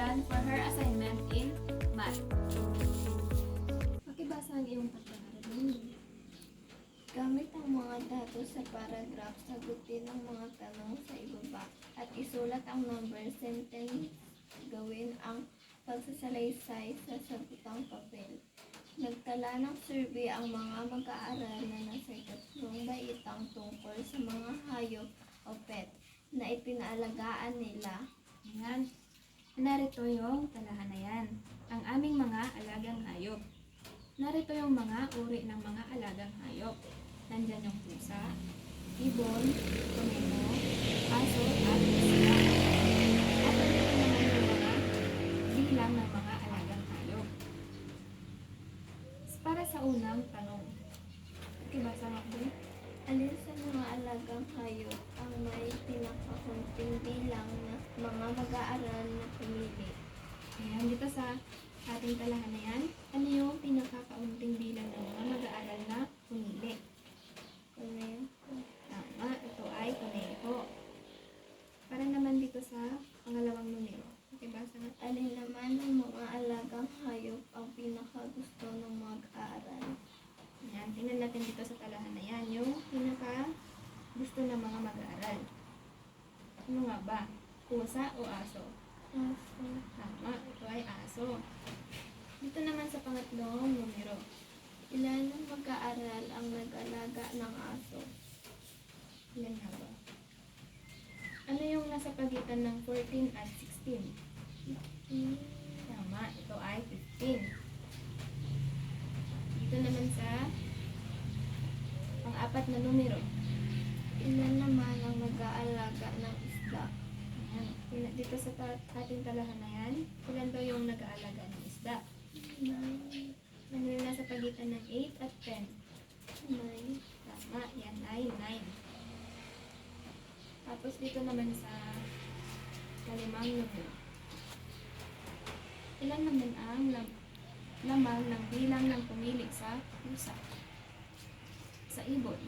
Jordan for her assignment in math. Pakibasa ang iyong pagkakaroon. Gamit ang mga datos sa paragraph, sagutin ang mga tanong sa ibaba at isulat ang number sentence. Gawin ang pagsasalaysay sa sagutang papel. Nagtala ng survey ang mga mag-aaral na nasa ikatlong baitang tungkol sa mga hayop o pet na ipinaalagaan nila. Ayan. Narito yung talahan na yan. Ang aming mga alagang hayop. Narito yung mga uri ng mga alagang hayop. Nandyan yung pusa, ibon, kuneho, aso, at isda. At narito naman yung mga bilang ng mga alagang hayop. Para sa unang tanong. Pakibasa nga po. Alin sa mga alagang hayop ang may pinakakunting bilang na mga mag-aaral na pumili? Ayan, dito sa ating talahan na yan, ano yung pinakakaunting bilang ng mga mag-aaral na pumili? Kuneho. Tama, ito ay kuneho. Para naman dito sa pangalawang numero. Pakibasa nga. Alin naman ng mga alagang hayop ang pinakagusto ng mag-aaral? Ayan, tingnan natin dito sa talahan na yan, yung pinaka gusto ng mga mag-aaral. Ano nga ba? Pusa o aso? Aso. Tama, ito ay aso. Dito naman sa pangatlong numero. Ilan ng mag-aaral ang nag-alaga ng aso? Ilan nga ba? Ano yung nasa pagitan ng 14 at 16? Tama, ito ay 15. Dito naman sa pang-apat na numero. Ilan naman ang nag-aalaga ng isda? Ayan, dito sa ating talahan na yan, ilan daw yung nag-aalaga ng isda? 9. Ano yung nasa pagitan ng 8 at 10? 9. Tama, yan ay 9. Tapos dito naman sa kalimang numero. Ilan naman ang lamang ng bilang ng pumili sa pusa? Sa ibon.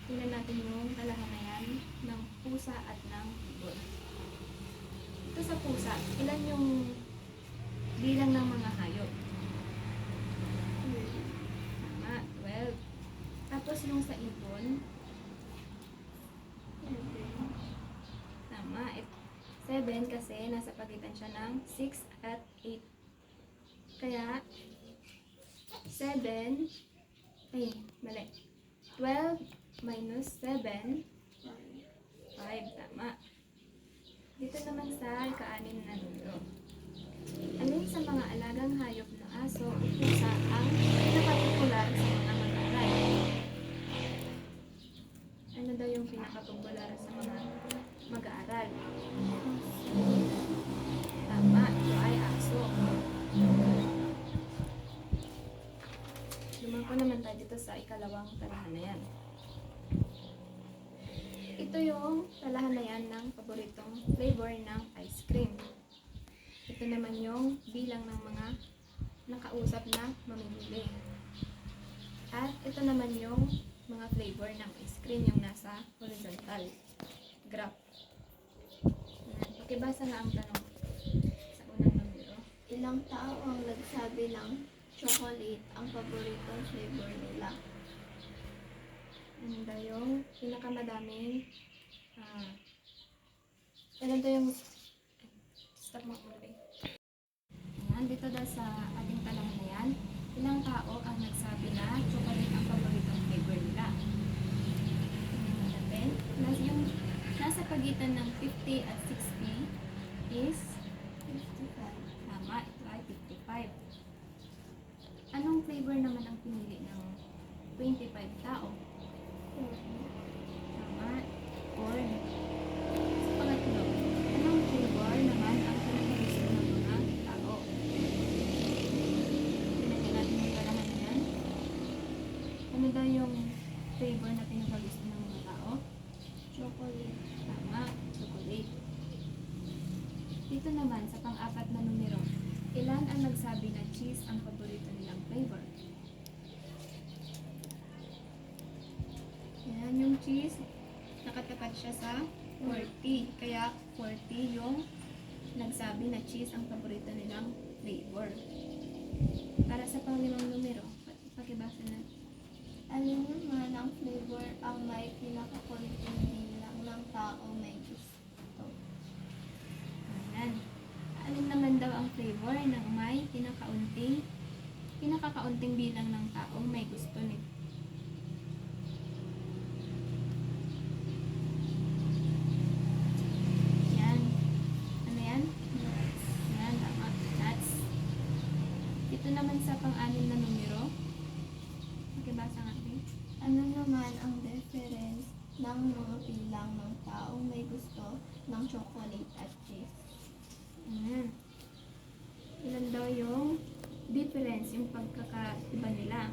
Tingnan natin yung talahan na yan ng pusa at ng ibon. Ito sa pusa, ilan yung bilang ng mga hayop? Tama, 12. Tapos yung sa ibon, tama, 7 kasi nasa pagitan siya ng 6 at 8. Kaya, 7, ay, mali. 12 minus 7, 5, tama. Dito naman sa ika-anim na numero. Alin sa mga alagang hayop ng aso o pusa ang pinakapopular sa mga mag-aaral? Ano daw yung pinakapopular sa mga mag-aaral? Tama, ito ay aso. Lumako naman tayo dito sa ikalawang talahan na yan. Ito yung talahan na yan ng paboritong flavor ng ice cream. Ito naman yung bilang ng mga nakausap na mamimili. At ito naman yung mga flavor ng ice cream yung nasa horizontal graph. Pakibasa nga ang tanong sa unang numero. Ilang tao ang nagsabi ng chocolate ang paboritong flavor nila? Ano daw yung pinakamadaming ano daw yung stop mo muna eh. Ayan, dito daw sa ating talahan na yan, ilang tao ang nagsabi na chocolate ang paboritong flavor nila? Tingnan natin. Nasa pagitan ng 50 at 60 is 55. tama, ito ay 55. Anong flavor naman ang pinili ng 25 tao? Tama, corn. Sa pangatlo, anong flavor naman ang pinakagusto ng mga tao? Tingnan natin yung talahan na yan. Ano daw yung flavor na pinakagusto ng mga tao? Chocolate. Tama, chocolate. Dito naman sa pang-apat na numero, ilan ang nagsabi na cheese ang paborito nilang flavor? Yan, yung cheese, nakatapat siya sa 40. Kaya 40 yung nagsabi na cheese ang paborito nilang flavor. Para sa panglimang numero, pakibasa na. Alin naman ang flavor ang may pinakakunting bilang ng tao may gusto? Ayan. Alin naman daw ang flavor ng may pinakakaunting bilang ng taong may gusto nito? Yan. Ano yan? Nuts. Yan, tama. Nuts. Ito naman sa pang-anim na numero. Pakibasa nga, please. Ano naman ang difference ng mga bilang ng taong may gusto ng chocolate at cheese? Ayan. Ilan daw yung difference, yung pagkakaiba nila.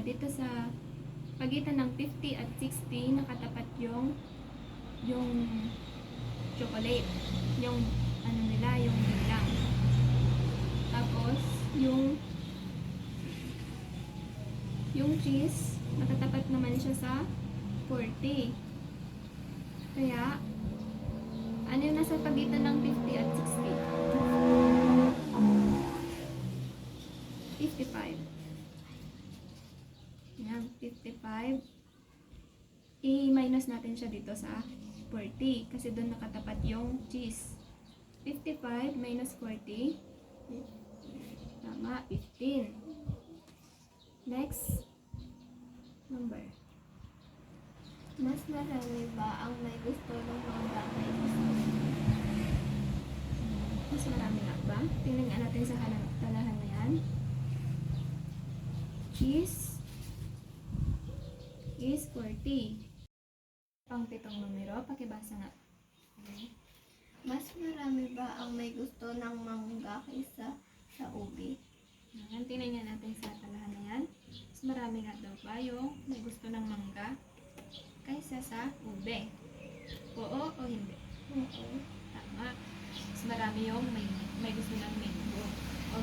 Dito sa pagitan ng 50 at 60, nakatapat yung chocolate. Yung ano nila, yung bilang. Tapos, yung cheese, nakatapat naman siya sa 40. Kaya, ano yung nasa pagitan ng 50 at 60? 55. Yan, 55. I-minus natin siya dito sa 40 kasi doon nakatapat yung cheese. 55 minus 40. Tama, 15. Next number. Mas marami ba ang may gusto ng mga may gusto? Mas marami nga ba? Tingnan nga natin sa talahan na yan. Cheese is 40. Pang pitong numero, pakibasa nga. Okay. Mas marami ba ang may gusto ng mangga kaysa sa ubi? Ayan, tingnan nga natin sa talahan na yan. Mas marami nga daw ba yung may gusto ng mangga kaysa sa ube? Oo o hindi? Oo. Tama. Mas marami yung may gusto ng mango o